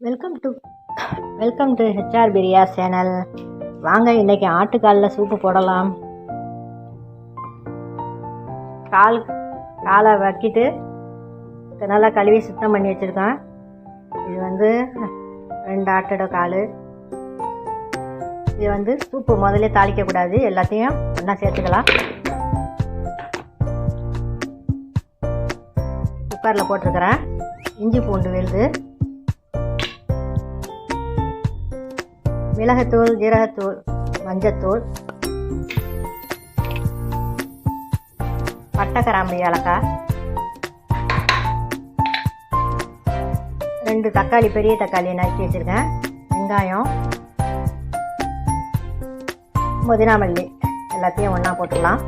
Welcome to HR Priya channel. வாங்க இன்றைக்கி ஆட்டுக்காலில் soup போடலாம். காலை வக்கிட்டு நல்லா கழுவி சுத்தம் பண்ணி வச்சுருக்கேன். இது 2 ஆட்டோட கால். இது சூப்பு முதல்ல தாளிக்கக்கூடாது, எல்லாத்தையும் ஒன்றா சேர்த்துக்கலாம். குக்கரில் போட்டிருக்கிறேன். இஞ்சி பூண்டு விழுது, மிளகுத்தூள், ஜீரகத்தூள், மஞ்சத்தூள், பட்டை, கிராம்பு, ஏலக்காய், 2 தக்காளி, பெரிய தக்காளி நறுக்கி வச்சுருக்கேன், வெங்காயம், புதினா மல்லி எல்லாத்தையும் ஒன்றா போட்டுடலாம்.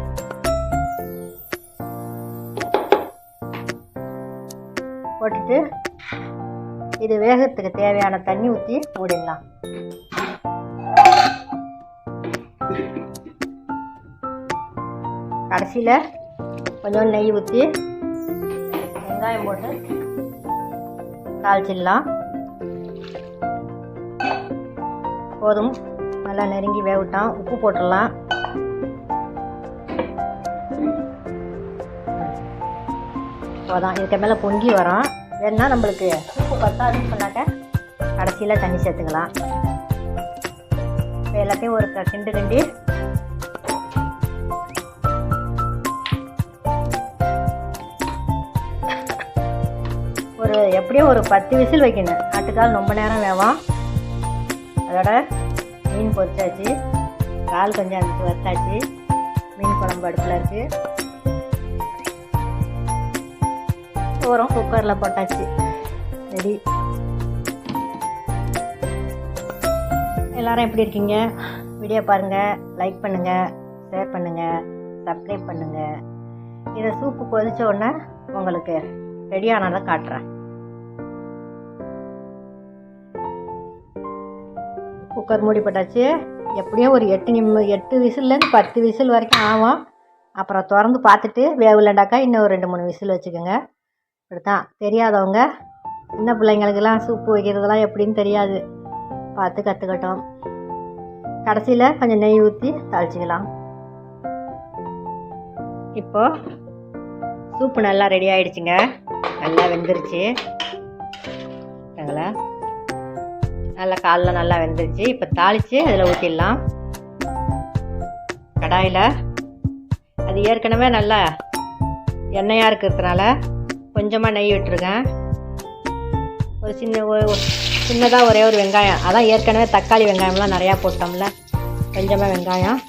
போட்டுட்டு இது வேகத்துக்கு தேவையான தண்ணி ஊற்றி மூடிடலாம். கடைசியில் கொஞ்சம் நெய் ஊற்றி வெங்காயம் போட்டு தாளிச்சிடலாம். போதும், நல்லா நெருங்கி வேகட்டும். உப்பு போட்டுடலாம். போதும், இதுக்கு மேலே பொங்கி வரும். வேணுன்னா நம்மளுக்கு உப்பு பத்தாதுன்னு சொன்னாக்க கடைசியில் தண்ணி சேர்த்துக்கலாம். இப்போ எல்லாத்தையும் ஒரு கிண்டி எப்படியும் ஒரு 10 விசில் வைக்கணும். ஆட்டுக்கால் ரொம்ப நேரம் வேகும். அதோட மீன் பொரிச்சாச்சு, கால் கொஞ்சம் அரைச்சி வச்சாச்சு, மீன் குழம்பு அடுப்பில் இருக்குது. சோறும் குக்கரில் போட்டாச்சு, ரெடி. எல்லோரும் எப்படி இருக்கீங்க? வீடியோ பாருங்கள், லைக் பண்ணுங்கள், ஷேர் பண்ணுங்கள், சப்ஸ்கிரைப் பண்ணுங்கள். இதை சூப்பு கொதித்த உடனே உங்களுக்கு ரெடியானதை காட்டுறேன். குக்கர் மூடி போட்டாச்சு. எப்படியும் ஒரு 8 விசில்லேருந்து 10 விசில் வரைக்கும் ஆகும். அப்புறம் திறந்து பார்த்துட்டு வேவலண்டாக்கா இன்னும் 2-3 விசில் வச்சுக்கோங்க. இப்படித்தான். தெரியாதவங்க, சின்ன பிள்ளைங்களுக்கெல்லாம் சூப்பு வைக்கிறதுலாம் எப்படின்னு தெரியாது, பார்த்து கற்றுக்கட்டும். கடைசியில் கொஞ்சம் நெய் ஊற்றி தாளிச்சிக்கலாம். இப்போது சூப்பு நல்லா ரெடி ஆகிடுச்சுங்க. நல்லா வெந்துருச்சு. நல்லா காலில் நல்லா வெந்துருச்சு. இப்போ தாளித்து அதில் ஊற்றிடலாம். கடாயில் அது ஏற்கனவே நல்லா எண்ணெயாக இருக்கிறதுனால கொஞ்சமாக நெய் விட்டுருக்கேன். ஒரு சின்னதாக ஒரே ஒரு வெங்காயம், அதான் ஏற்கனவே தக்காளி வெங்காயம்லாம் நிறையா போட்டோம்ல, கொஞ்சமாக வெங்காயம்,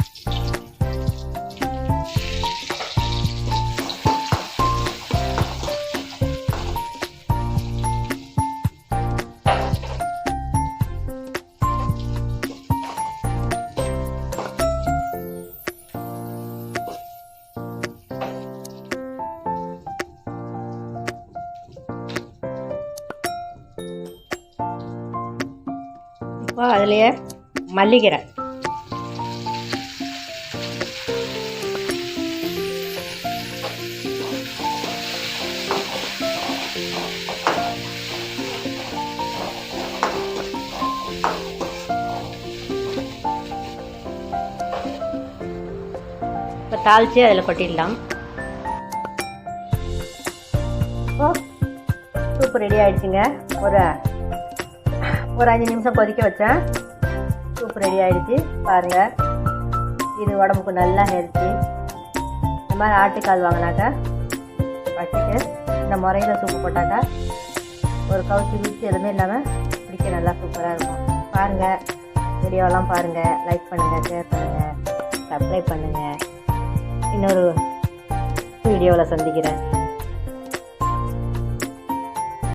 அதுலேயே மல்லிக்கீரை, இப்போ தாளித்து அதில் கொட்டிடலாம். இப்போ சூப்பு ரெடி ஆகிடுச்சுங்க. ஒரு 5 நிமிஷம் கொதிக்க வச்சேன். சூப்பு ரெடி ஆகிடுச்சு. பாருங்கள், இது உடம்புக்கு நல்லா ஹெல்த்தி. இந்த மாதிரி ஆட்டுக்கால் வாங்கினாக்கா வச்சுட்டு இந்த முறையில் சூப்பு போட்டாக்கா ஒரு கவுச்சி வீச்சு எதுவுமே இல்லாமல் பிடிக்க நல்லா சூப்பராக இருக்கும். பாருங்கள், வீடியோலாம் பாருங்கள், லைக் பண்ணுங்கள், ஷேர் பண்ணுங்கள், சப்ஸ்கிரைப் பண்ணுங்கள். இன்னொரு வீடியோவில் சந்திக்கிறேன்.